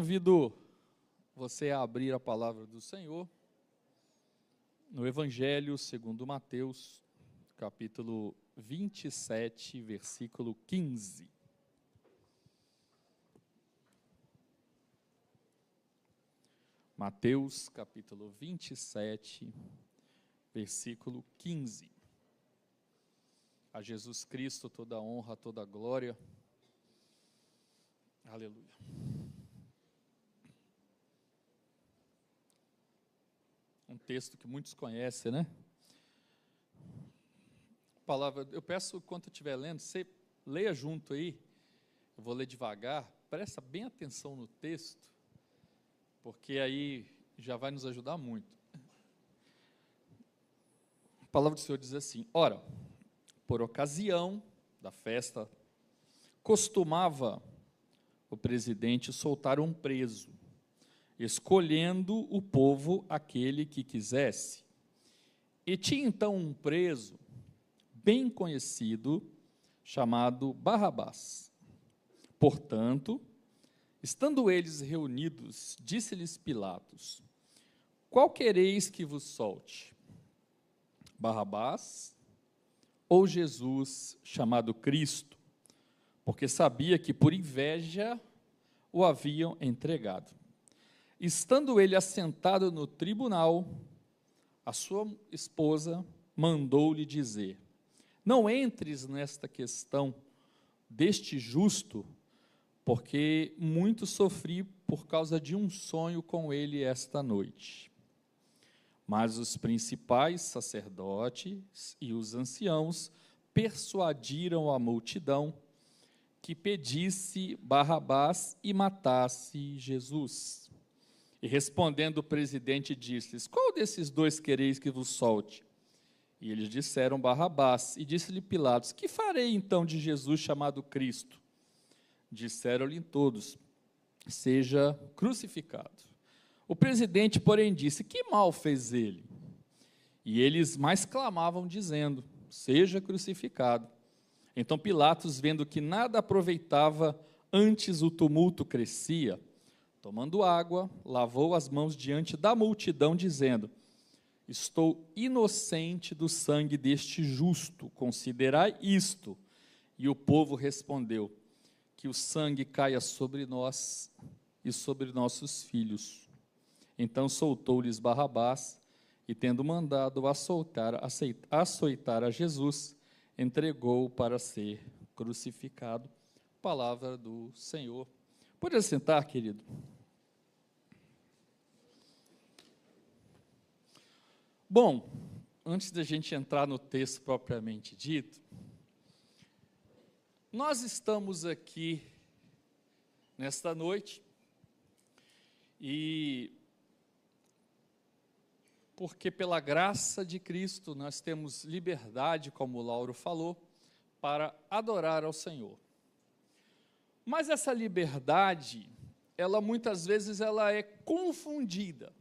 Convido você a abrir a palavra do Senhor no Evangelho segundo Mateus, capítulo 27, versículo 15. Mateus, capítulo 27, versículo 15. A Jesus Cristo toda a honra, toda a glória. Aleluia. Um texto que muitos conhecem, né? Palavra, eu peço, enquanto eu estiver lendo, você leia junto aí. Eu vou ler devagar, presta bem atenção no texto, porque aí já vai nos ajudar muito. A palavra do Senhor diz assim: ora, por ocasião da festa, costumava o presidente soltar um preso, escolhendo o povo aquele que quisesse. E tinha então um preso bem conhecido, chamado Barrabás. Portanto, estando eles reunidos, disse-lhes Pilatos: qual quereis que vos solte? Barrabás ou Jesus, chamado Cristo? Porque sabia que por inveja o haviam entregado. Estando ele assentado no tribunal, a sua esposa mandou-lhe dizer: não entres nesta questão deste justo, porque muito sofri por causa de um sonho com ele esta noite. Mas os principais sacerdotes e os anciãos persuadiram a multidão que pedisse Barrabás e matasse Jesus. E respondendo o presidente, disse-lhes: qual desses dois quereis que vos solte? E eles disseram Barrabás. E disse-lhe Pilatos: que farei então de Jesus chamado Cristo? Disseram-lhe todos: seja crucificado. O presidente, porém, disse: que mal fez ele? E eles mais clamavam, dizendo: seja crucificado. Então Pilatos, vendo que nada aproveitava, antes o tumulto crescia, tomando água, lavou as mãos diante da multidão, dizendo: estou inocente do sangue deste justo, considerai isto. E o povo respondeu: que o sangue caia sobre nós e sobre nossos filhos. Então soltou-lhes Barrabás, e tendo mandado açoitar a Jesus, entregou-o para ser crucificado. Palavra do Senhor. Pode sentar, querido. Bom, antes da gente entrar no texto propriamente dito, nós estamos aqui nesta noite e porque pela graça de Cristo nós temos liberdade, como o Lauro falou, para adorar ao Senhor. Mas essa liberdade, ela muitas vezes ela é confundida,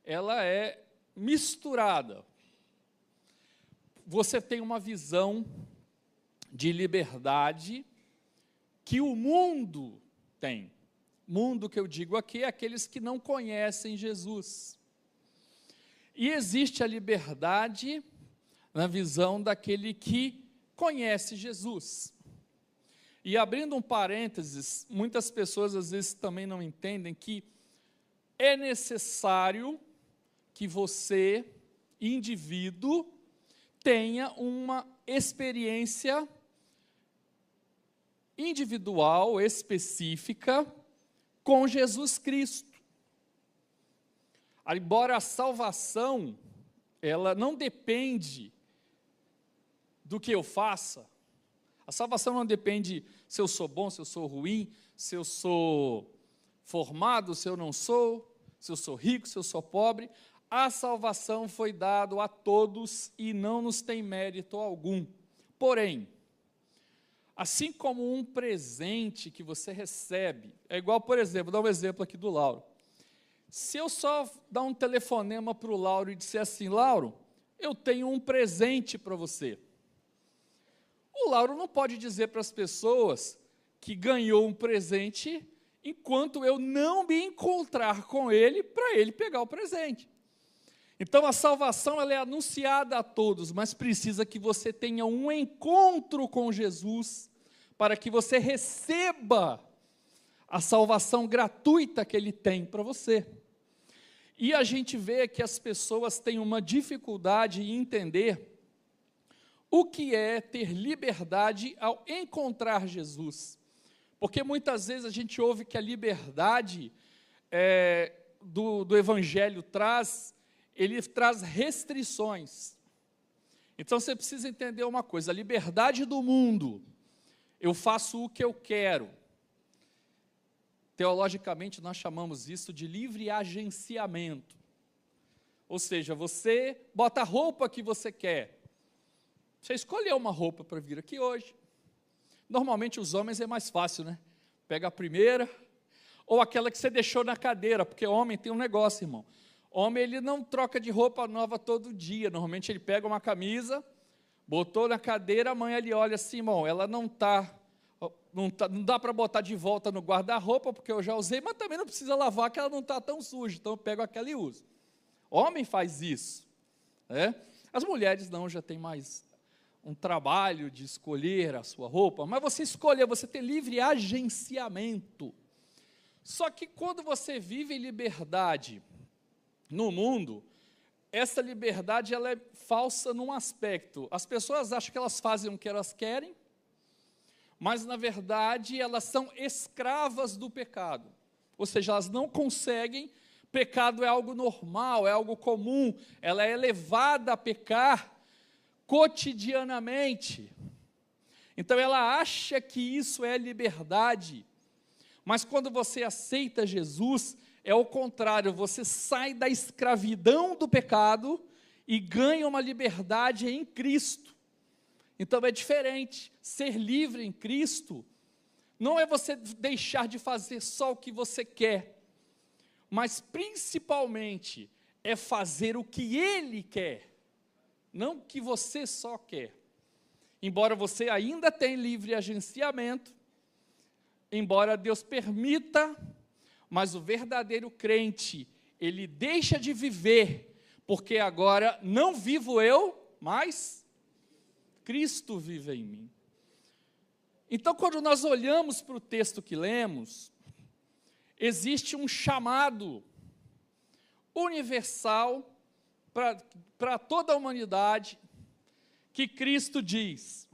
ela é misturada. Você tem uma visão de liberdade que o mundo tem. Mundo que eu digo aqui é aqueles que não conhecem Jesus. E existe a liberdade na visão daquele que conhece Jesus. E abrindo um parênteses, muitas pessoas às vezes também não entendem que é necessário que você, indivíduo, tenha uma experiência individual, específica, com Jesus Cristo. Embora a salvação, ela não depende do que eu faça, a salvação não depende se eu sou bom, se eu sou ruim, se eu sou formado, se eu não sou, se eu sou rico, se eu sou pobre. A salvação foi dada a todos e não nos tem mérito algum. Porém, assim como um presente que você recebe, é igual, por exemplo, vou dar um exemplo aqui do Lauro. Se eu só dar um telefonema para o Lauro e disser assim: Lauro, eu tenho um presente para você. O Lauro não pode dizer para as pessoas que ganhou um presente enquanto eu não me encontrar com ele para ele pegar o presente. Então a salvação ela é anunciada a todos, mas precisa que você tenha um encontro com Jesus para que você receba a salvação gratuita que ele tem para você. E a gente vê que as pessoas têm uma dificuldade em entender o que é ter liberdade ao encontrar Jesus. Porque muitas vezes a gente ouve que a liberdade do Evangelho ele traz restrições. Então você precisa entender uma coisa: a liberdade do mundo, eu faço o que eu quero. Teologicamente nós chamamos isso de livre agenciamento. Ou seja, você bota a roupa que você quer. Você escolheu uma roupa para vir aqui hoje. Normalmente os homens é mais fácil, né? Pega a primeira, ou aquela que você deixou na cadeira, porque homem tem um negócio, irmão. Homem, ele não troca de roupa nova todo dia. Normalmente ele pega uma camisa, botou na cadeira, amanhã ele olha assim, irmão, ela não dá para botar de volta no guarda-roupa, porque eu já usei, mas também não precisa lavar, que ela não está tão suja, então eu pego aquela e uso. Homem faz isso. As mulheres não, já tem mais um trabalho de escolher a sua roupa, mas você escolher, você tem livre agenciamento. Só que quando você vive em liberdade no mundo, essa liberdade ela é falsa num aspecto. As pessoas acham que elas fazem o que elas querem, mas na verdade elas são escravas do pecado. Ou seja, elas não conseguem, pecado é algo normal, é algo comum, ela é levada a pecar cotidianamente. Então ela acha que isso é liberdade, mas quando você aceita Jesus, é o contrário, você sai da escravidão do pecado e ganha uma liberdade em Cristo. Então é diferente, ser livre em Cristo não é você deixar de fazer só o que você quer, mas principalmente é fazer o que Ele quer, não o que você só quer. Embora você ainda tenha livre agenciamento, embora Deus permita, mas o verdadeiro crente, ele deixa de viver, porque agora não vivo eu, mas Cristo vive em mim. Então, quando nós olhamos para o texto que lemos, existe um chamado universal para toda a humanidade, que Cristo diz: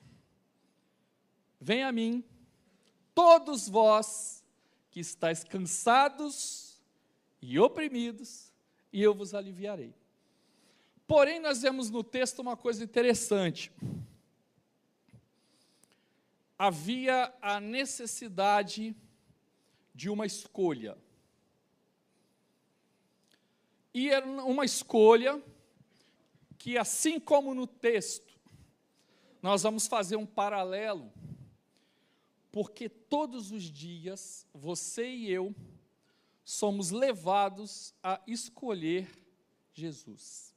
vem a mim, todos vós que estáis cansados e oprimidos, e eu vos aliviarei. Porém, nós vemos no texto uma coisa interessante. Havia a necessidade de uma escolha. E era uma escolha que, assim como no texto, nós vamos fazer um paralelo, porque todos os dias, você e eu, somos levados a escolher Jesus.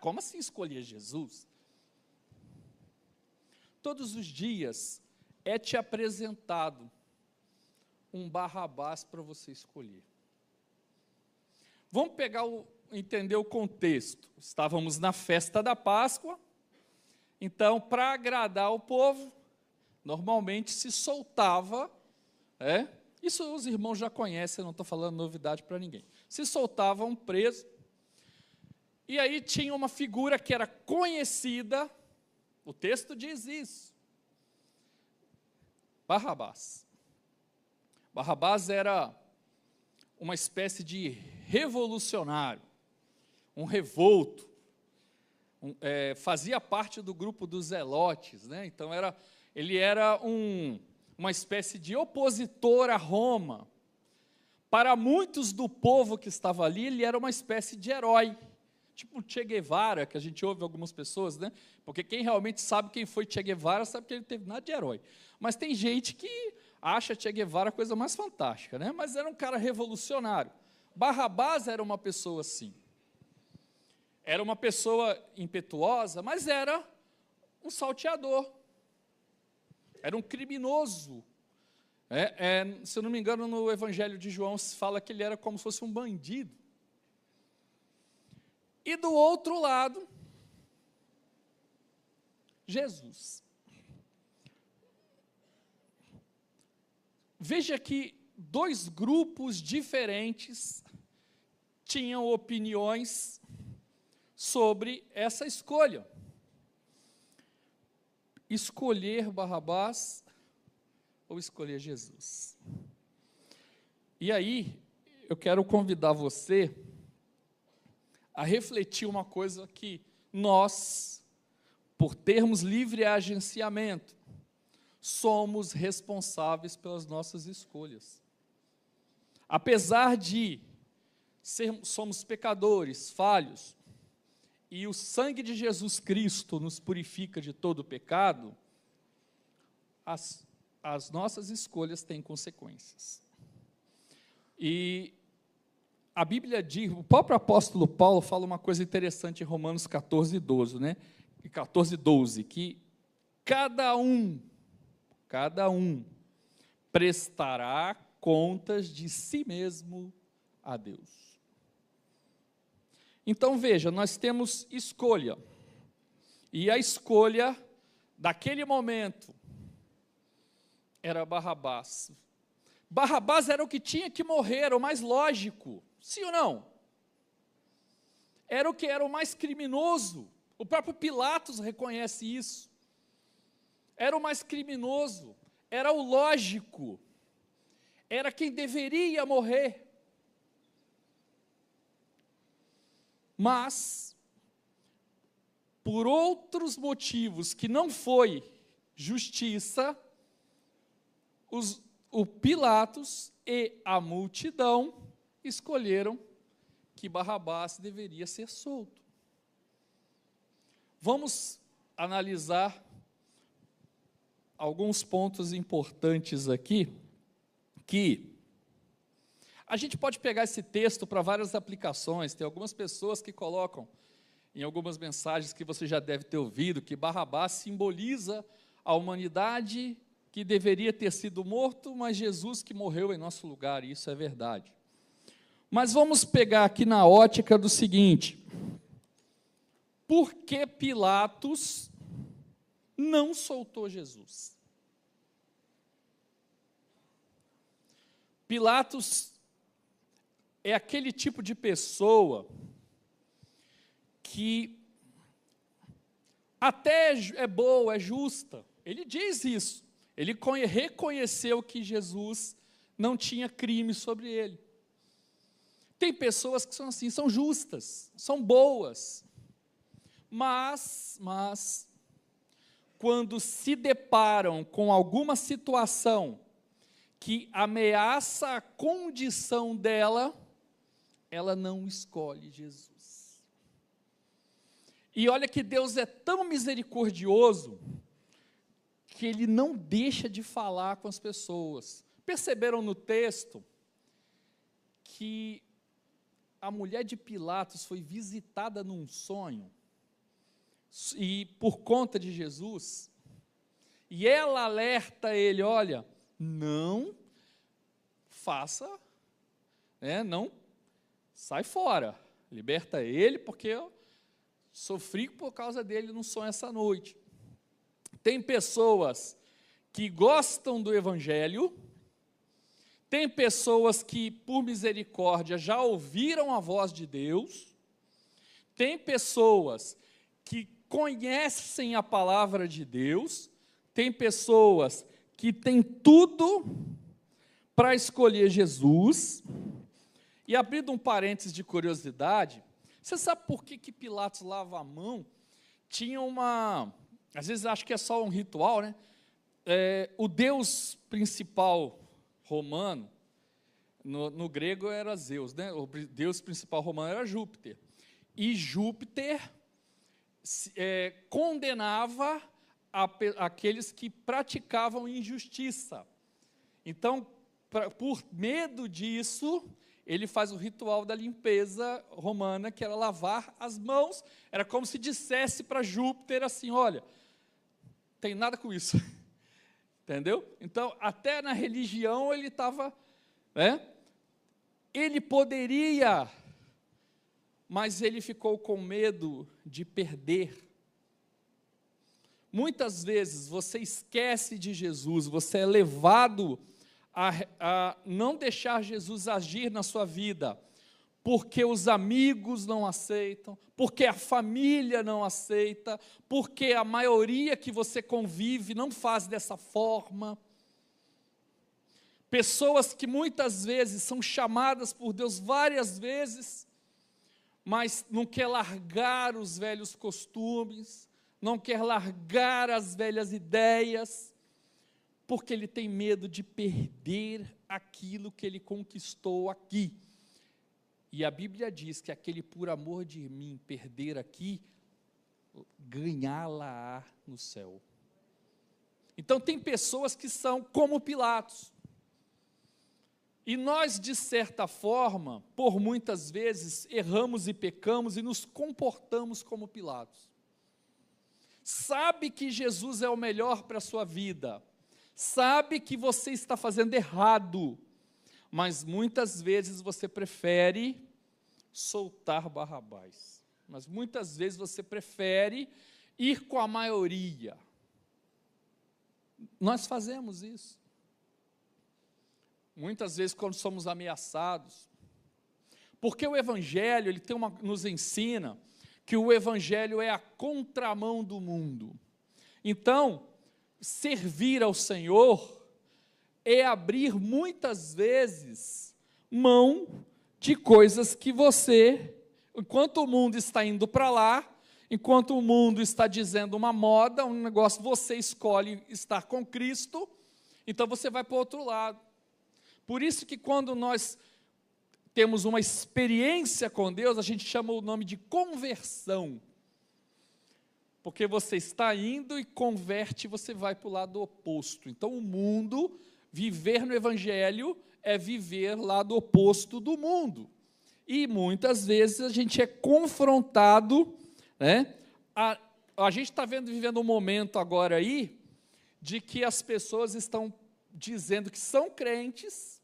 Como assim escolher Jesus? Todos os dias é te apresentado um Barrabás para você escolher. Vamos entender o contexto. Estávamos na festa da Páscoa, então, para agradar o povo, normalmente se soltava, isso os irmãos já conhecem, não estou falando novidade para ninguém. Se soltava um preso, e aí tinha uma figura que era conhecida, o texto diz isso, Barrabás. Barrabás era uma espécie de revolucionário, um revolto, fazia parte do grupo dos zelotes, né? Então ele era uma espécie de opositor a Roma. Para muitos do povo que estava ali, ele era uma espécie de herói, tipo Che Guevara, que a gente ouve algumas pessoas, né? Porque quem realmente sabe quem foi Che Guevara, sabe que ele não teve nada de herói. Mas tem gente que acha Che Guevara a coisa mais fantástica, né? Mas era um cara revolucionário. Barrabás era uma pessoa assim. Era uma pessoa impetuosa, mas era um salteador. Era um criminoso. Se eu não me engano, no Evangelho de João se fala que ele era como se fosse um bandido. E do outro lado, Jesus. Veja que dois grupos diferentes tinham opiniões sobre essa escolha. Escolher Barrabás ou escolher Jesus. E aí, eu quero convidar você a refletir uma coisa que nós, por termos livre agenciamento, somos responsáveis pelas nossas escolhas. Apesar de somos pecadores, falhos, e o sangue de Jesus Cristo nos purifica de todo o pecado, as nossas escolhas têm consequências. E a Bíblia diz, o próprio apóstolo Paulo fala uma coisa interessante em Romanos 14:12, né? 14:12, que cada um prestará contas de si mesmo a Deus. Então, veja, nós temos escolha, e a escolha daquele momento era Barrabás. Barrabás era o que tinha que morrer, era o mais lógico, sim ou não? Era o que era o mais criminoso, o próprio Pilatos reconhece isso. Era o mais criminoso, era o lógico, era quem deveria morrer. Mas, por outros motivos que não foi justiça, o Pilatos e a multidão escolheram que Barrabás deveria ser solto. Vamos analisar alguns pontos importantes aqui, que a gente pode pegar esse texto para várias aplicações. Tem algumas pessoas que colocam em algumas mensagens que você já deve ter ouvido, que Barrabás simboliza a humanidade que deveria ter sido morto, mas Jesus que morreu em nosso lugar, e isso é verdade. Mas vamos pegar aqui na ótica do seguinte: por que Pilatos não soltou Jesus? Pilatos é aquele tipo de pessoa que até é boa, é justa. Ele diz isso. Ele reconheceu que Jesus não tinha crime sobre ele. Tem pessoas que são assim, são justas, são boas, mas quando se deparam com alguma situação que ameaça a condição dela, ela não escolhe Jesus. E olha que Deus é tão misericordioso que Ele não deixa de falar com as pessoas. Perceberam no texto que a mulher de Pilatos foi visitada num sonho, e por conta de Jesus, e ela alerta ele: olha, não faça, não, sai fora, liberta ele, porque eu sofri por causa dele num sonho essa noite. Tem pessoas que gostam do Evangelho, tem pessoas que, por misericórdia, já ouviram a voz de Deus, tem pessoas que conhecem a palavra de Deus, tem pessoas que têm tudo para escolher Jesus. E abrindo um parênteses de curiosidade, você sabe por que Pilatos lava a mão? Tinha às vezes acho que é só um ritual, né? O deus principal romano, no grego era Zeus, né? O deus principal romano era Júpiter. E Júpiter condenava aqueles que praticavam injustiça. Então, por medo disso, ele faz o ritual da limpeza romana, que era lavar as mãos. Era como se dissesse para Júpiter assim: olha, tem nada com isso. Entendeu? Então, até na religião ele estava, né? Ele poderia, mas ele ficou com medo de perder. Muitas vezes você esquece de Jesus, você é levado a não deixar Jesus agir na sua vida, porque os amigos não aceitam, porque a família não aceita, porque a maioria que você convive não faz dessa forma. Pessoas que muitas vezes são chamadas por Deus várias vezes, mas não quer largar os velhos costumes, não quer largar as velhas ideias, porque ele tem medo de perder aquilo que ele conquistou aqui. E a Bíblia diz que aquele por amor de mim perder aqui, ganhá-la no céu. Então tem pessoas que são como Pilatos. E nós, de certa forma, por muitas vezes, erramos e pecamos e nos comportamos como Pilatos. Sabe que Jesus é o melhor para a sua vida, sabe que você está fazendo errado, mas muitas vezes você prefere soltar Barrabás. Mas muitas vezes você prefere ir com a maioria. Nós fazemos isso. Muitas vezes quando somos ameaçados, porque o Evangelho, ele nos ensina que o Evangelho é a contramão do mundo. Então, servir ao Senhor é abrir muitas vezes mão de coisas que você, enquanto o mundo está indo para lá, enquanto o mundo está dizendo uma moda, um negócio, você escolhe estar com Cristo, então você vai para o outro lado. Por isso que quando nós temos uma experiência com Deus, a gente chama o nome de conversão. Porque você está indo e converte, você vai para o lado oposto. Então o mundo, viver no Evangelho, é viver lado oposto do mundo. E muitas vezes a gente é confrontado, né? A gente está vivendo um momento agora aí, de que as pessoas estão dizendo que são crentes,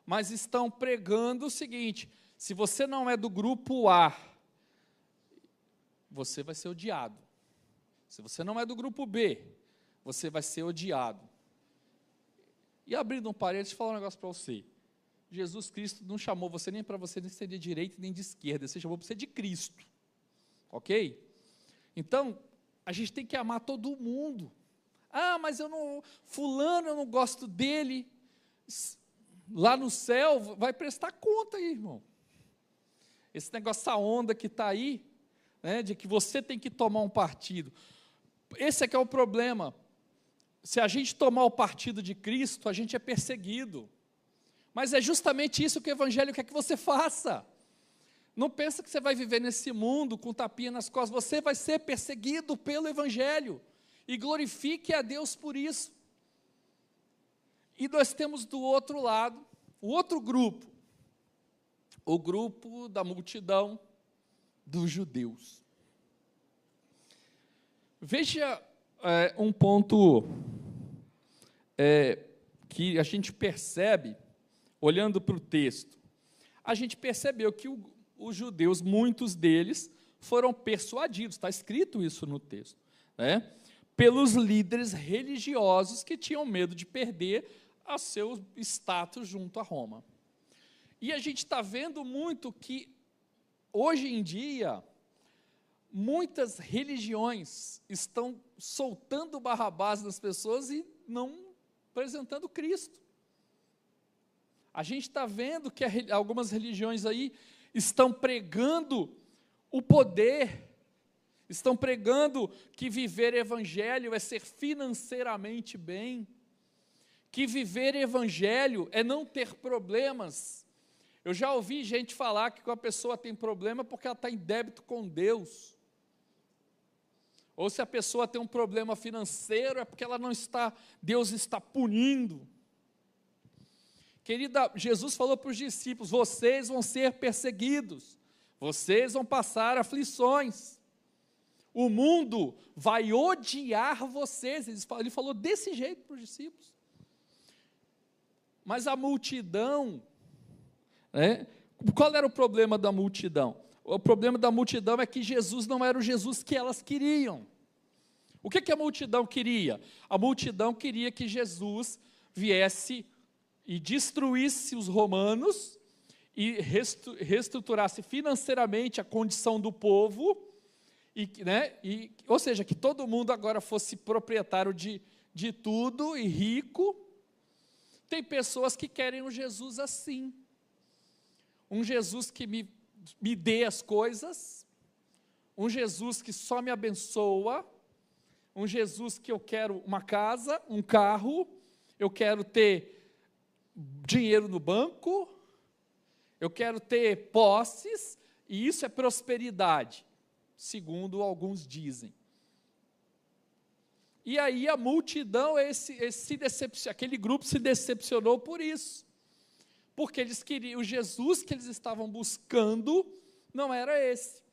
mas estão pregando o seguinte: se você não é do grupo A, você vai ser odiado. Se você não é do grupo B, você vai ser odiado. E abrindo um parênteses, falar um negócio para você. Jesus Cristo não chamou você nem para você nem ser de direita nem de esquerda, ele chamou para você de Cristo. Ok? Então, a gente tem que amar todo mundo. Ah, mas fulano, eu não gosto dele. Lá no céu, vai prestar conta aí, irmão. Esse negócio, essa onda que está aí, né, de que você tem que tomar um partido. Esse é que é o problema. Se a gente tomar o partido de Cristo, a gente é perseguido. Mas é justamente isso que o Evangelho quer que você faça. Não pensa que você vai viver nesse mundo com tapinha nas costas. Você vai ser perseguido pelo Evangelho. E glorifique a Deus por isso. E nós temos do outro lado, o outro grupo. O grupo da multidão dos judeus. Veja um ponto que a gente percebe, olhando para o texto. A gente percebeu que os judeus, muitos deles, foram persuadidos, está escrito isso no texto, né, pelos líderes religiosos que tinham medo de perder a seu status junto a Roma. E a gente está vendo muito que, hoje em dia, muitas religiões estão soltando Barrabás das pessoas e não apresentando Cristo. A gente está vendo que algumas religiões aí estão pregando o poder, estão pregando que viver evangelho é ser financeiramente bem, que viver evangelho é não ter problemas. Eu já ouvi gente falar que a pessoa tem problema porque ela está em débito com Deus. Ou se a pessoa tem um problema financeiro é porque ela não está, Deus está punindo. Querida, Jesus falou para os discípulos: vocês vão ser perseguidos, vocês vão passar aflições, o mundo vai odiar vocês. Ele falou desse jeito para os discípulos. Mas a multidão, né? Qual era o problema da multidão? O problema da multidão é que Jesus não era o Jesus que elas queriam. O que a multidão queria? A multidão queria que Jesus viesse e destruísse os romanos e reestruturasse financeiramente a condição do povo, ou seja, que todo mundo agora fosse proprietário de tudo e rico. Tem pessoas que querem um Jesus assim, um Jesus que me dê as coisas, um Jesus que só me abençoa, um Jesus que eu quero uma casa, um carro, eu quero ter dinheiro no banco, eu quero ter posses, e isso é prosperidade, segundo alguns dizem. E aí a multidão, aquele grupo se decepcionou por isso, porque eles queriam, o Jesus que eles estavam buscando não era esse.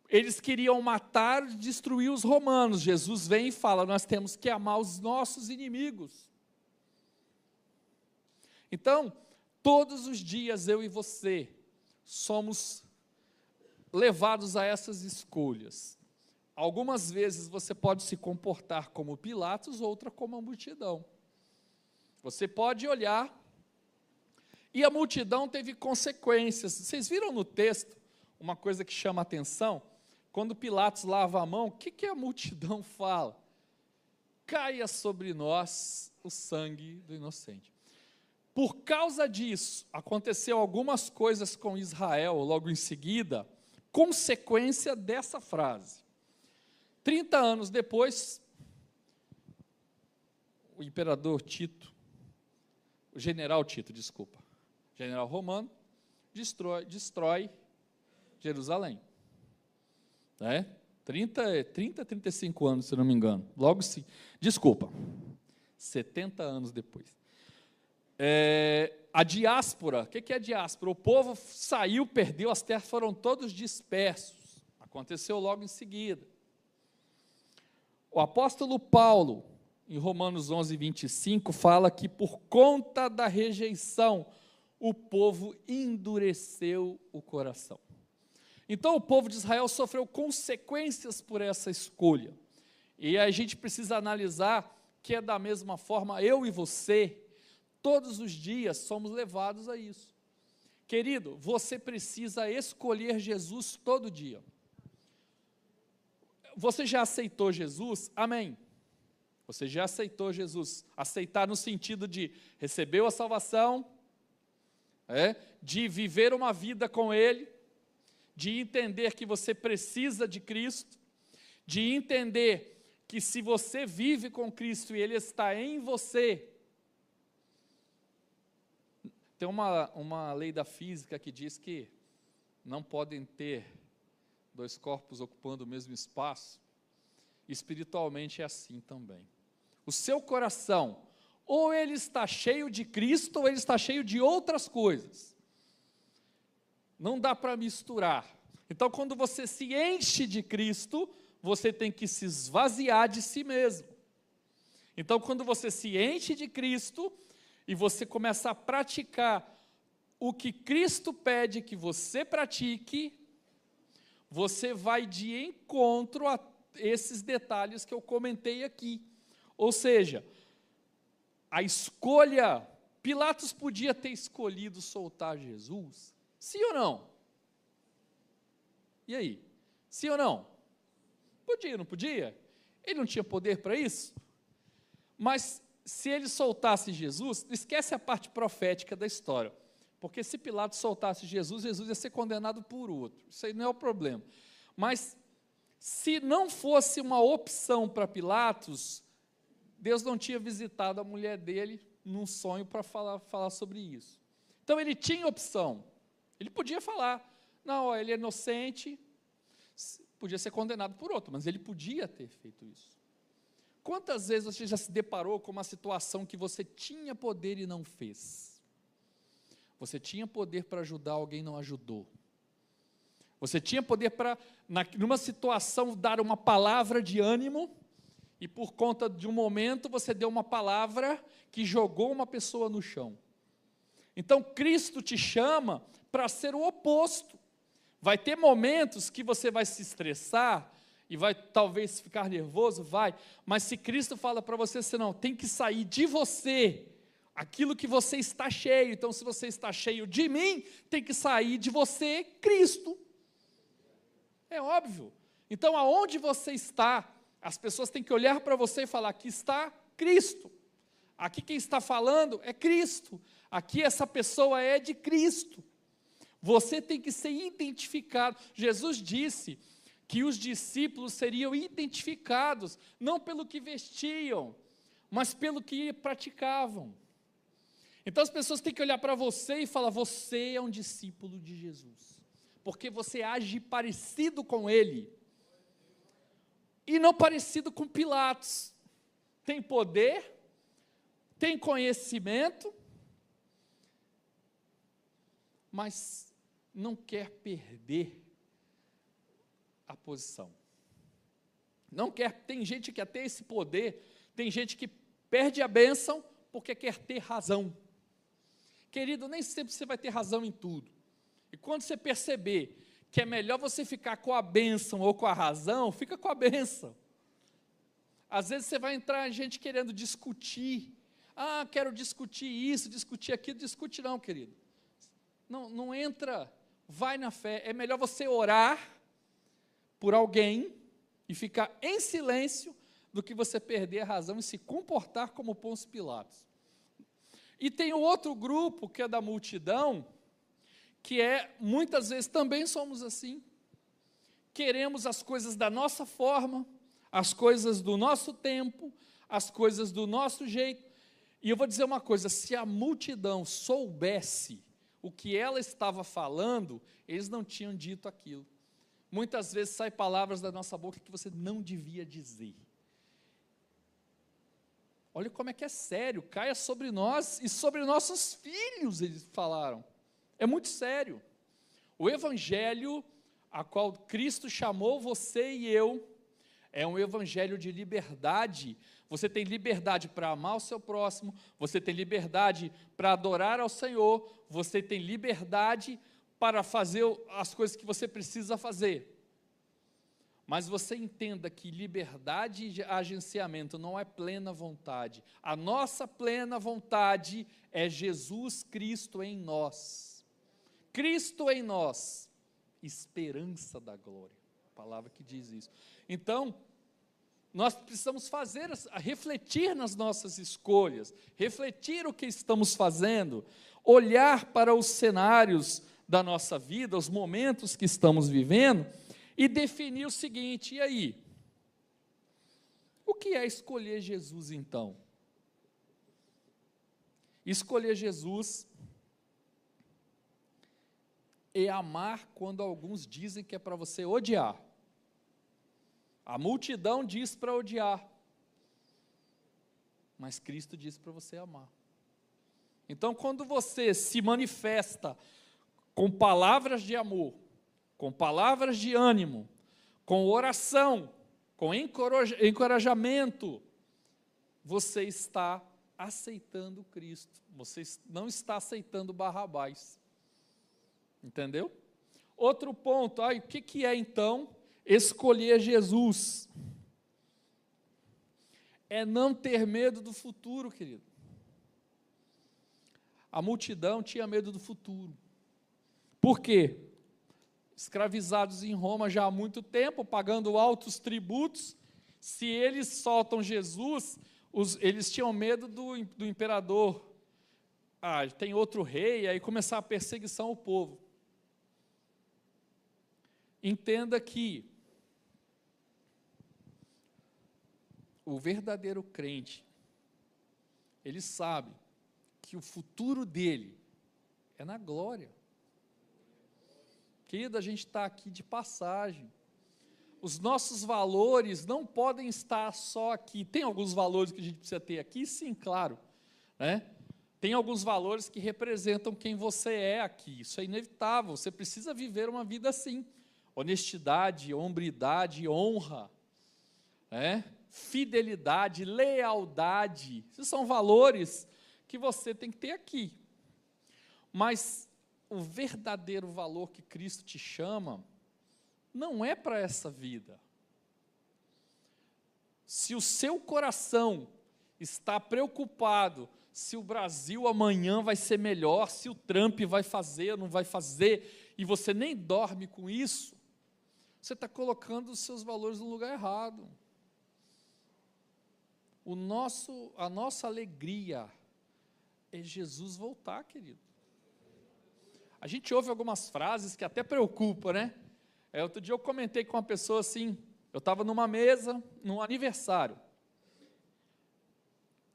Eles queriam matar e destruir os romanos. Jesus vem e fala, nós temos que amar os nossos inimigos. Então, todos os dias eu e você somos levados a essas escolhas. Algumas vezes você pode se comportar como Pilatos, outra como a multidão. Você pode olhar, e a multidão teve consequências. Vocês viram no texto uma coisa que chama a atenção? Quando Pilatos lava a mão, o que a multidão fala? Caia sobre nós o sangue do inocente. Por causa disso, aconteceu algumas coisas com Israel logo em seguida, consequência dessa frase. 30 anos depois, o general romano, destrói Jerusalém. 35 anos, se não me engano. 70 anos depois. A diáspora, o que é a diáspora? O povo saiu, perdeu, as terras foram todos dispersos. Aconteceu logo em seguida. O apóstolo Paulo, em Romanos 11, 25, fala que por conta da rejeição, o povo endureceu o coração. Então o povo de Israel sofreu consequências por essa escolha. E a gente precisa analisar que é da mesma forma, eu e você, todos os dias somos levados a isso. Querido, você precisa escolher Jesus todo dia. Você já aceitou Jesus? Amém. Você já aceitou Jesus. Aceitar no sentido de recebeu a salvação, de viver uma vida com Ele, de entender que você precisa de Cristo, de entender que se você vive com Cristo e Ele está em você. Tem uma lei da física que diz que não podem ter dois corpos ocupando o mesmo espaço. Espiritualmente é assim também. O seu coração, ou ele está cheio de Cristo, ou ele está cheio de outras coisas. Não dá para misturar. Então, quando você se enche de Cristo, você tem que se esvaziar de si mesmo. Então, quando você se enche de Cristo, e você começa a praticar o que Cristo pede que você pratique, você vai de encontro a esses detalhes que eu comentei aqui. Ou seja, a escolha, Pilatos podia ter escolhido soltar Jesus? Sim ou não? E aí? Sim ou não? Podia, não podia? Ele não tinha poder para isso? Mas se ele soltasse Jesus, esquece a parte profética da história, porque se Pilatos soltasse Jesus, Jesus ia ser condenado por outro, isso aí não é o problema. Mas se não fosse uma opção para Pilatos, Deus não tinha visitado a mulher dele num sonho para falar sobre isso. Então ele tinha opção, ele podia falar, não, ele é inocente, podia ser condenado por outro, mas ele podia ter feito isso. Quantas vezes você já se deparou com uma situação que você tinha poder e não fez? Você tinha poder para ajudar alguém e não ajudou. Você tinha poder para, numa situação, dar uma palavra de ânimo, e por conta de um momento você deu uma palavra que jogou uma pessoa no chão. Então Cristo te chama para ser o oposto. Vai ter momentos que você vai se estressar e vai talvez ficar nervoso, mas se Cristo fala para você, você não, tem que sair de você aquilo que você está cheio. Então, se você está cheio de mim, tem que sair de você Cristo. É óbvio. Então, aonde você está, as pessoas têm que olhar para você e falar, aqui está Cristo. Aqui quem está falando é Cristo. Aqui essa pessoa é de Cristo. Você tem que ser identificado. Jesus disse que os discípulos seriam identificados, não pelo que vestiam, mas pelo que praticavam. Então as pessoas têm que olhar para você e falar, você é um discípulo de Jesus, porque você age parecido com Ele, e não parecido com Pilatos. Tem poder, tem conhecimento, mas não quer perder a posição. Não quer, tem gente que até esse poder, tem gente que perde a bênção porque quer ter razão. Querido, nem sempre você vai ter razão em tudo. E quando você perceber que é melhor você ficar com a bênção ou com a razão, fica com a bênção. Às vezes você vai entrar gente querendo discutir. Ah, quero discutir isso, discutir aquilo. Discute não, querido. Não entra, vai na fé. É melhor você orar por alguém e ficar em silêncio do que você perder a razão e se comportar como Pôncio Pilatos. E tem o outro grupo, que é da multidão, que muitas vezes também somos assim. Queremos as coisas da nossa forma, as coisas do nosso tempo, as coisas do nosso jeito. E eu vou dizer uma coisa, se a multidão soubesse o que ela estava falando, eles não tinham dito aquilo. Muitas vezes saem palavras da nossa boca que você não devia dizer. Olha como é que é sério, caia sobre nós e sobre nossos filhos, eles falaram. É muito sério. O evangelho a qual Cristo chamou você e eu, é um evangelho de liberdade. Você tem liberdade para amar o seu próximo, você tem liberdade para adorar ao Senhor, você tem liberdade para fazer as coisas que você precisa fazer. Mas você entenda que liberdade de agenciamento não é plena vontade. A nossa plena vontade é Jesus Cristo em nós. Cristo em nós, esperança da glória. A palavra que diz isso. Então, nós precisamos refletir nas nossas escolhas, refletir o que estamos fazendo, olhar para os cenários da nossa vida, os momentos que estamos vivendo, e definir o seguinte, e aí? O que é escolher Jesus então? Escolher Jesus é amar quando alguns dizem que é para você odiar. A multidão diz para odiar, mas Cristo diz para você amar. Então, quando você se manifesta com palavras de amor, com palavras de ânimo, com oração, com encorajamento, você está aceitando Cristo, você não está aceitando Barrabás. Entendeu? Outro ponto, o que é então escolher Jesus? É não ter medo do futuro, querido. A multidão tinha medo do futuro. Por quê? Escravizados em Roma já há muito tempo, pagando altos tributos, se eles soltam Jesus, eles tinham medo do imperador. Tem outro rei, aí começar a perseguição ao povo. Entenda que o verdadeiro crente, ele sabe que o futuro dele é na glória. Querido, a gente está aqui de passagem. Os nossos valores não podem estar só aqui. Tem alguns valores que a gente precisa ter aqui? Sim, claro. Né? Tem alguns valores que representam quem você é aqui. Isso é inevitável. Você precisa viver uma vida assim. Honestidade, hombridade, honra. fidelidade, lealdade. Esses são valores que você tem que ter aqui. Mas o verdadeiro valor que Cristo te chama não é para essa vida. Se o seu coração está preocupado se o Brasil amanhã vai ser melhor, se o Trump vai fazer ou não vai fazer, e você nem dorme com isso, você está colocando os seus valores no lugar errado. A nossa alegria é Jesus voltar, querido. A gente ouve algumas frases que até preocupam, né? Outro dia eu comentei com uma pessoa assim, eu estava numa mesa, num aniversário.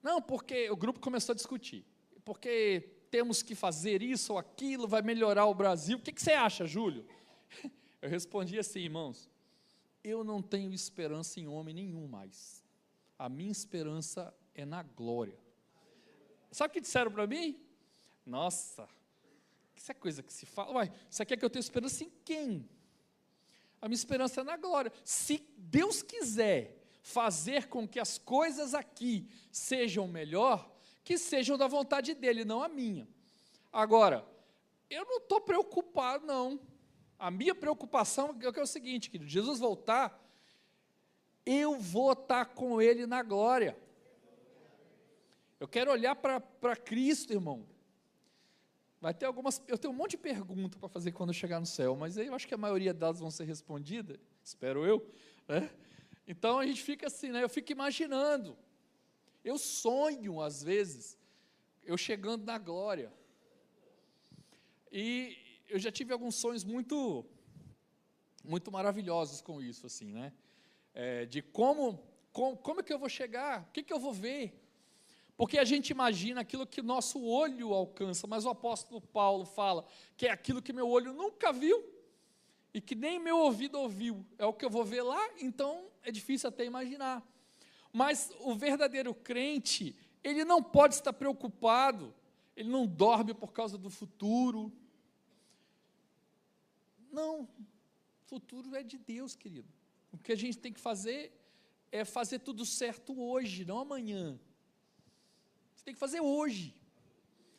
Não, porque o grupo começou a discutir. Porque temos que fazer isso ou aquilo, vai melhorar o Brasil. O que você acha, Júlio? Eu respondi assim, irmãos, eu não tenho esperança em homem nenhum mais. A minha esperança é na glória. Sabe o que disseram para mim? Nossa, isso é coisa que se fala. Uai, você quer que eu tenha esperança em quem? A minha esperança é na glória. Se Deus quiser fazer com que as coisas aqui sejam melhor, que sejam da vontade dele, não a minha. Agora, eu não estou preocupado, não. A minha preocupação é o seguinte, querido, Jesus voltar, eu vou estar com ele na glória. Eu quero olhar para Cristo, irmão. Eu tenho um monte de perguntas para fazer quando eu chegar no céu, mas aí eu acho que a maioria delas vão ser respondidas, espero eu, né? Então a gente fica assim, né? Eu fico imaginando, eu sonho às vezes, eu chegando na glória, e eu já tive alguns sonhos muito maravilhosos com isso, assim, né? De como é que eu vou chegar, o que eu vou ver, porque a gente imagina aquilo que o nosso olho alcança, mas o apóstolo Paulo fala que é aquilo que meu olho nunca viu, e que nem meu ouvido ouviu, é o que eu vou ver lá, então é difícil até imaginar. Mas o verdadeiro crente, ele não pode estar preocupado, ele não dorme por causa do futuro. Não, o futuro é de Deus, querido. O que a gente tem que fazer é fazer tudo certo hoje, não amanhã. Você tem que fazer hoje.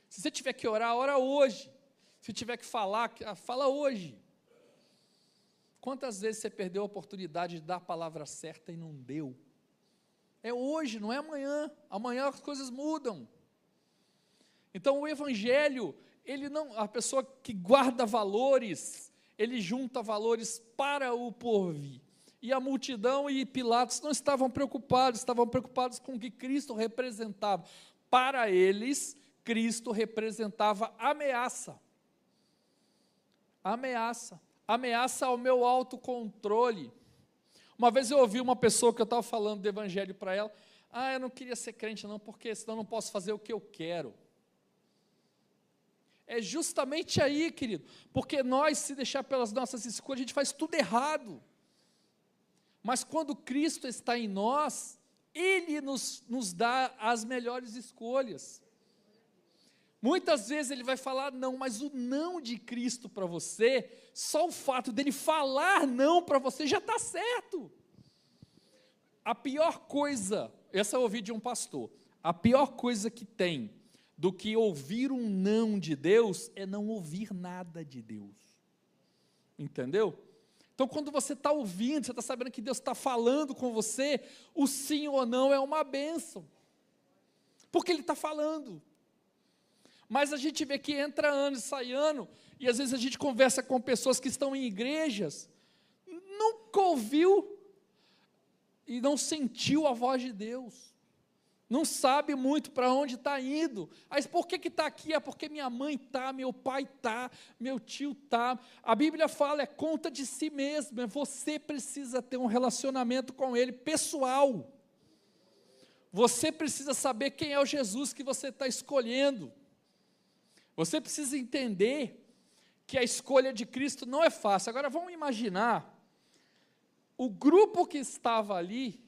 Se você tiver que orar, ora hoje. Se tiver que falar, fala hoje. Quantas vezes você perdeu a oportunidade de dar a palavra certa e não deu? É hoje, não é amanhã. Amanhã as coisas mudam. Então o evangelho, a pessoa que guarda valores, ele junta valores para o porvir. E a multidão e Pilatos não estavam preocupados com o que Cristo representava. Para eles, Cristo representava ameaça. Ameaça ao meu autocontrole. Uma vez eu ouvi uma pessoa que eu estava falando do evangelho para ela, eu não queria ser crente não, porque senão eu não posso fazer o que eu quero. É justamente aí, querido, porque nós, se deixar pelas nossas escolhas, a gente faz tudo errado. Mas quando Cristo está em nós, Ele nos dá as melhores escolhas. Muitas vezes Ele vai falar não, mas o não de Cristo para você, só o fato dele falar não para você já está certo. A pior coisa, essa eu ouvi de um pastor, a pior coisa que tem do que ouvir um não de Deus é não ouvir nada de Deus. Entendeu? Então, quando você está ouvindo, você está sabendo que Deus está falando com você, o sim ou não é uma bênção, porque Ele está falando. Mas a gente vê que entra ano e sai ano, e às vezes a gente conversa com pessoas que estão em igrejas, nunca ouviu e não sentiu a voz de Deus, não sabe muito para onde está indo. Mas por que está aqui? É porque minha mãe está, meu pai está, meu tio está. A Bíblia fala, é conta de si mesmo, você precisa ter um relacionamento com Ele pessoal. Você precisa saber quem é o Jesus que você está escolhendo. Você precisa entender que a escolha de Cristo não é fácil. Agora vamos imaginar o grupo que estava ali,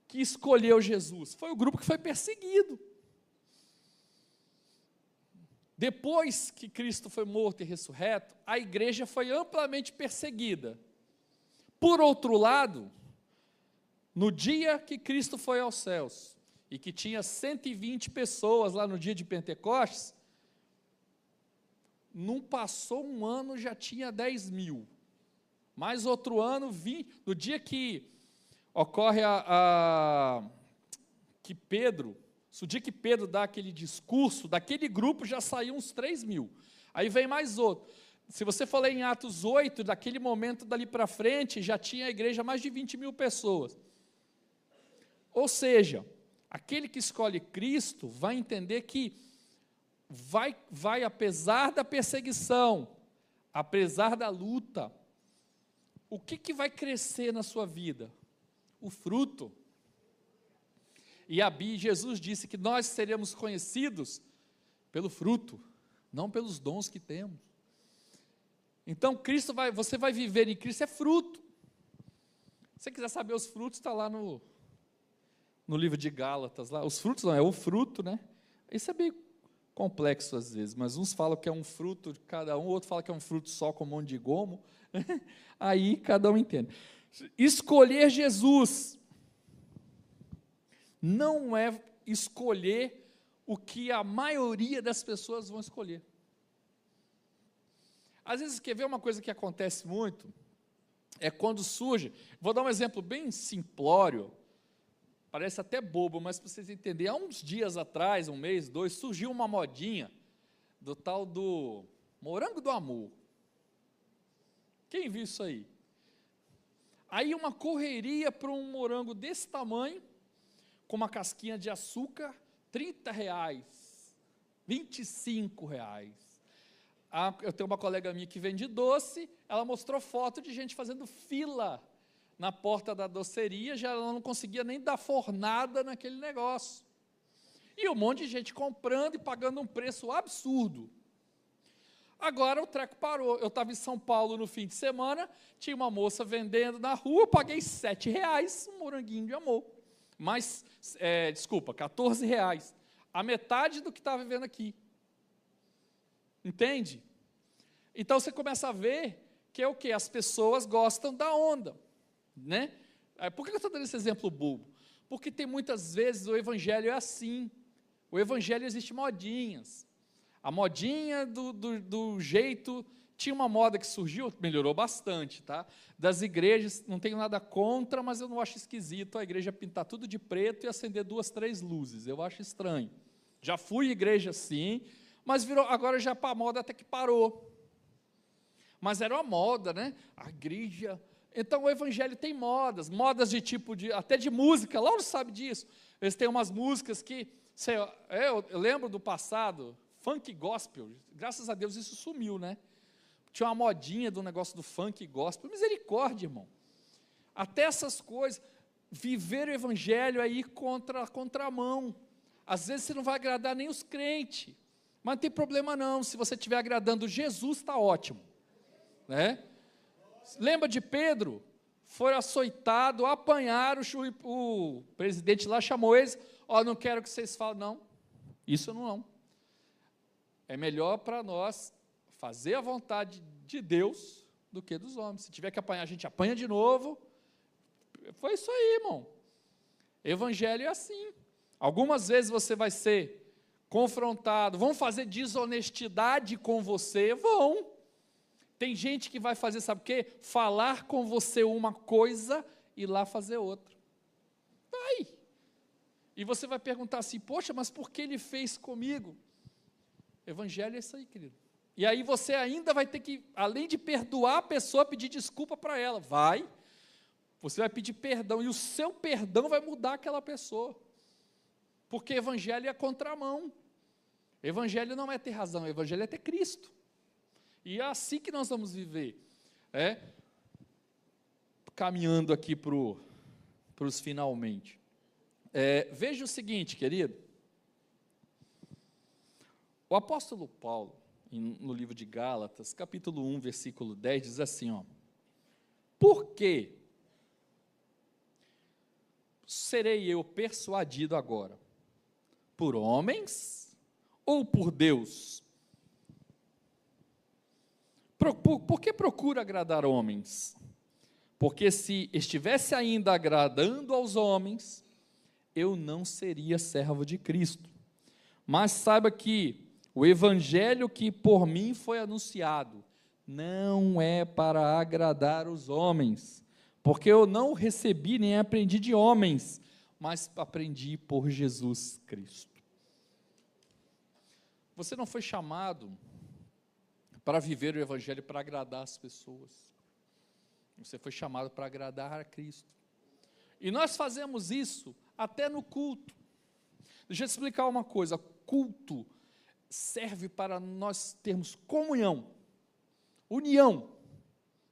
que escolheu Jesus, foi o grupo que foi perseguido. Depois que Cristo foi morto e ressurreto, a igreja foi amplamente perseguida. Por outro lado, No dia que Cristo foi aos céus, e que tinha 120 pessoas lá no dia de Pentecostes, não passou um ano, já tinha 10.000. Mais outro ano, no dia que ocorre que Pedro, o dia que Pedro dá aquele discurso, daquele grupo já saiu uns 3.000. Aí vem mais outro. Se você for ler em Atos 8, daquele momento dali para frente, já tinha a igreja mais de 20.000 pessoas. Ou seja, aquele que escolhe Cristo vai entender que vai apesar da perseguição, apesar da luta, o que vai crescer na sua vida? O fruto. E Jesus disse que nós seremos conhecidos pelo fruto, não pelos dons que temos. Então, você vai viver em Cristo, é fruto. Se você quiser saber os frutos, está lá no livro de Gálatas, lá. Os frutos não, é o fruto, né? Isso é meio complexo às vezes, mas uns falam que é um fruto de cada um, outro fala que é um fruto só com um monte de gomo. Aí cada um entende. Escolher Jesus não é escolher o que a maioria das pessoas vão escolher. Às vezes, quer ver uma coisa que acontece muito? É quando surge, vou dar um exemplo bem simplório, parece até bobo, mas para vocês entenderem, há uns dias atrás, um mês, 2, surgiu uma modinha do tal do morango do amor. Quem viu isso aí? Aí uma correria para um morango desse tamanho, com uma casquinha de açúcar, R$30, R$25. Eu tenho uma colega minha que vende doce, ela mostrou foto de gente fazendo fila na porta da doceria, já ela não conseguia nem dar fornada naquele negócio. E um monte de gente comprando e pagando um preço absurdo. Agora o treco parou. Eu estava em São Paulo no fim de semana, tinha uma moça vendendo na rua, eu paguei R$7 um moranguinho de amor. Mas, R$14. A metade do que estava vendo aqui. Entende? Então você começa a ver que é o que? As pessoas gostam da onda. Né? Por que eu estou dando esse exemplo bobo? Porque tem muitas vezes o evangelho é assim. O evangelho existe modinhas. A modinha do jeito, tinha uma moda que surgiu, melhorou bastante, tá? Das igrejas, não tenho nada contra, mas eu não acho esquisito a igreja pintar tudo de preto e acender 2, 3 luzes, eu acho estranho. Já fui em igreja assim, mas agora já a moda até que parou. Mas era uma moda, né? A igreja. Então o evangelho tem modas de tipo até de música, Lauro sabe disso. Eles têm umas músicas que, eu lembro do passado, funk gospel, graças a Deus isso sumiu, né? Tinha uma modinha do negócio do funk gospel, misericórdia, irmão. Até essas coisas, viver o evangelho aí contra a contramão. Às vezes você não vai agradar nem os crentes, mas não tem problema não, se você estiver agradando Jesus, está ótimo. Né? Lembra de Pedro? Foi açoitado, apanharam, o presidente lá chamou eles, não quero que vocês falem, não, isso não. É melhor para nós fazer a vontade de Deus do que dos homens. Se tiver que apanhar, a gente apanha de novo. Foi isso aí, irmão. Evangelho é assim. Algumas vezes você vai ser confrontado, vão fazer desonestidade com você, vão. Tem gente que vai fazer, sabe o quê? Falar com você uma coisa e lá fazer outra. Vai. E você vai perguntar assim, poxa, mas por que ele fez comigo? Evangelho é isso aí, querido. E aí você ainda vai ter que, além de perdoar a pessoa, pedir desculpa para ela. Você vai pedir perdão, e o seu perdão vai mudar aquela pessoa. Porque evangelho é a contramão. Evangelho não é ter razão, evangelho é ter Cristo. E é assim que nós vamos viver. Caminhando aqui para os finalmente. Veja o seguinte, querido. O apóstolo Paulo, no livro de Gálatas, capítulo 1, versículo 10, diz assim, por que serei eu persuadido agora? Por homens ou por Deus? Por que procura agradar homens? porque se estivesse ainda agradando aos homens, eu não seria servo de Cristo. Mas saiba que o evangelho que por mim foi anunciado não é para agradar os homens, porque eu não recebi nem aprendi de homens, mas aprendi por Jesus Cristo. Você não foi chamado para viver o evangelho para agradar as pessoas. Você foi chamado para agradar a Cristo. E nós fazemos isso até no culto. Deixa eu te explicar uma coisa. Culto serve para nós termos comunhão, união,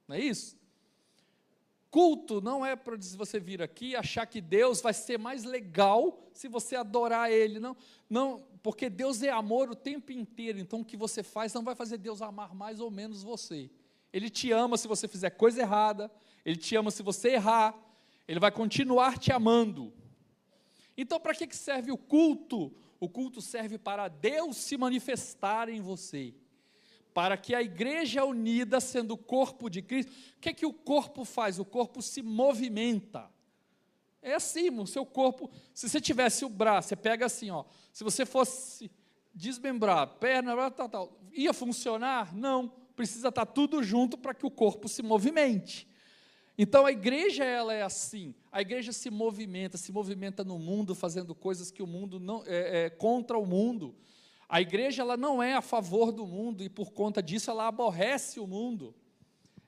não é isso? Culto não é para você vir aqui e achar que Deus vai ser mais legal se você adorar Ele, não, porque Deus é amor o tempo inteiro, então o que você faz não vai fazer Deus amar mais ou menos você. Ele te ama se você fizer coisa errada, Ele te ama se você errar, Ele vai continuar te amando. Então, para que serve o culto? O culto serve para Deus se manifestar em você, para que a igreja unida, sendo o corpo de Cristo, o que o corpo faz? O corpo se movimenta. É assim, o seu corpo, se você tivesse o braço, você pega assim, ó, se você fosse desmembrar, perna, tal, ia funcionar? Não, precisa estar tudo junto para que o corpo se movimente. Então a igreja, ela é assim, a igreja se movimenta no mundo, fazendo coisas que o mundo não, contra o mundo. A igreja, ela não é a favor do mundo, e por conta disso ela aborrece o mundo.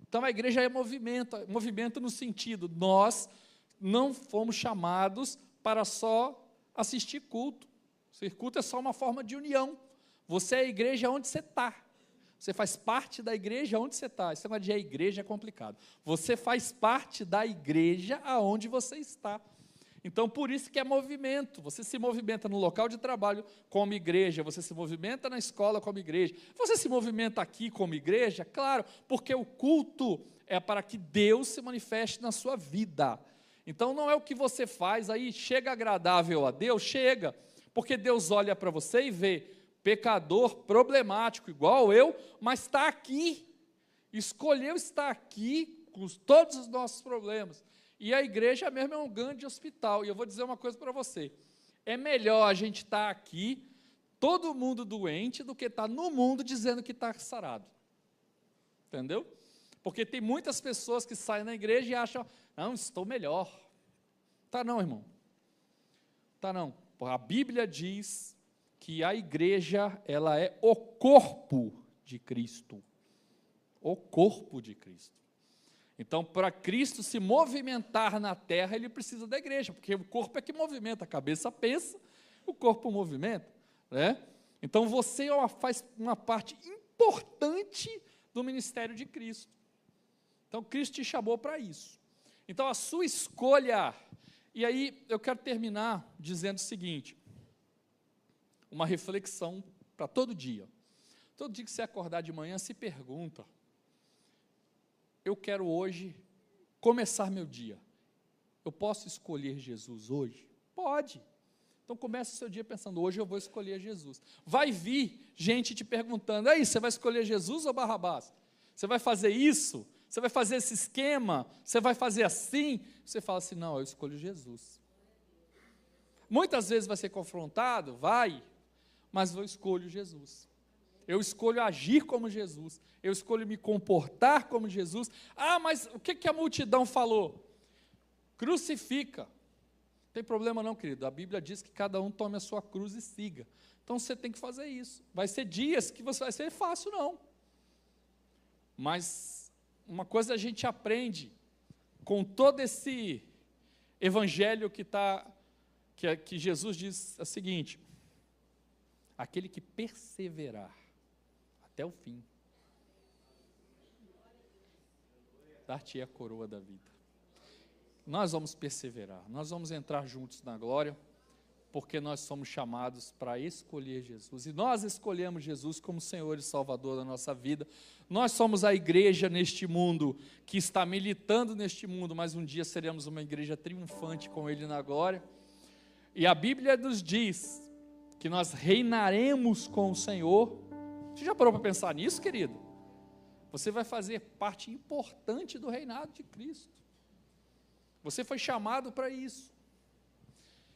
Então a igreja é movimento no sentido, nós não fomos chamados para só assistir culto. Ser culto é só uma forma de união. Você é a igreja onde você está. Você faz parte da igreja onde você está. Esse negócio de a igreja é complicado. Você faz parte da igreja aonde você está. Então, por isso que é movimento. Você se movimenta no local de trabalho como igreja, você se movimenta na escola como igreja, você se movimenta aqui como igreja, claro, porque o culto é para que Deus se manifeste na sua vida. Então, não é o que você faz, aí chega agradável a Deus, chega, porque Deus olha para você e vê, pecador problemático, igual eu, mas está aqui, escolheu estar aqui com todos os nossos problemas. E a igreja mesmo é um grande hospital. E eu vou dizer uma coisa para você. É melhor a gente estar aqui, todo mundo doente, do que estar no mundo dizendo que está sarado. Entendeu? Porque tem muitas pessoas que saem na igreja e acham, não, estou melhor. Tá não, irmão. Tá não. A Bíblia diz que a igreja, ela é o corpo de Cristo. O corpo de Cristo. Então, para Cristo se movimentar na terra, ele precisa da igreja, porque o corpo é que movimenta, a cabeça pensa, o corpo movimenta, né? Então, você faz uma parte importante do ministério de Cristo. Então, Cristo te chamou para isso. Então, a sua escolha, e aí eu quero terminar dizendo o seguinte, uma reflexão para todo dia. Todo dia que você acordar de manhã, se pergunta, eu quero hoje começar meu dia. Eu posso escolher Jesus hoje? Pode. Então comece o seu dia pensando, hoje eu vou escolher Jesus. Vai vir gente te perguntando, aí, você vai escolher Jesus ou Barrabás? Você vai fazer isso? Você vai fazer esse esquema? Você vai fazer assim? Você fala assim, não, eu escolho Jesus. Muitas vezes vai ser confrontado, vai, mas eu escolho Jesus. Eu escolho agir como Jesus, eu escolho me comportar como Jesus. Ah, mas o que a multidão falou? Crucifica. Não tem problema não, querido, a Bíblia diz que cada um tome a sua cruz e siga. Então você tem que fazer isso. Vai ser dias que você vai ser fácil, não. Mas uma coisa a gente aprende com todo esse evangelho que Jesus diz é o seguinte, aquele que perseverar até o fim, dar-te a coroa da vida. Nós vamos perseverar, nós vamos entrar juntos na glória, porque nós somos chamados para escolher Jesus, e nós escolhemos Jesus como Senhor e Salvador da nossa vida. Nós somos a igreja neste mundo, que está militando neste mundo, mas um dia seremos uma igreja triunfante com Ele na glória, e a Bíblia nos diz que nós reinaremos com o Senhor. Você já parou para pensar nisso, querido? Você vai fazer parte importante do reinado de Cristo. Você foi chamado para isso.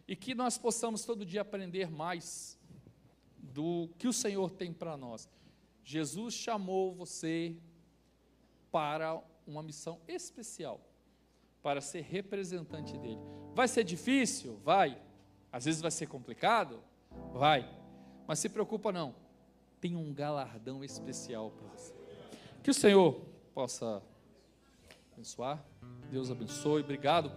E que nós possamos todo dia aprender mais do que o Senhor tem para nós. Jesus chamou você para uma missão especial, para ser representante dele. Vai ser difícil? Vai. Às vezes vai ser complicado? Vai. Mas se preocupa não, tem um galardão especial para você. Que o Senhor possa abençoar. Deus abençoe. Obrigado por